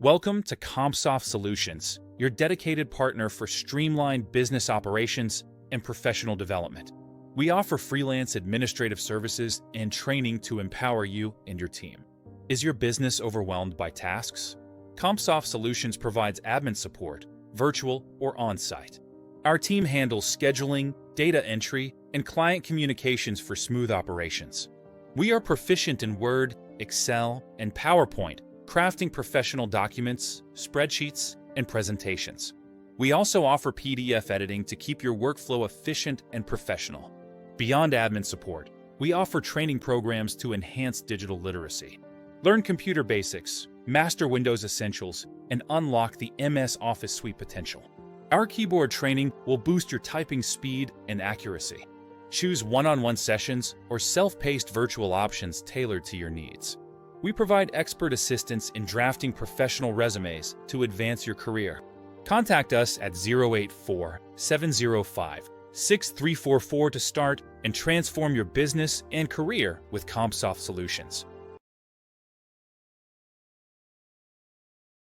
Welcome to CompSoft Solutions, your dedicated partner for streamlined business operations and professional development. We offer freelance administrative services and training to empower you and your team. Is your business overwhelmed by tasks? CompSoft Solutions provides admin support, virtual or on-site. Our team handles scheduling, data entry, and client communications for smooth operations. We are proficient in Word, Excel, and PowerPoint, crafting professional documents, spreadsheets, and presentations. We also offer PDF editing to keep your workflow efficient and professional. Beyond admin support, we offer training programs to enhance digital literacy. Learn computer basics, master Windows essentials, and unlock the MS Office suite potential. Our keyboard training will boost your typing speed and accuracy. Choose one-on-one sessions or self-paced virtual options tailored to your needs. We provide expert assistance in drafting professional resumes to advance your career. Contact us at 084-705-6344 to start and transform your business and career with CompSoft Solutions.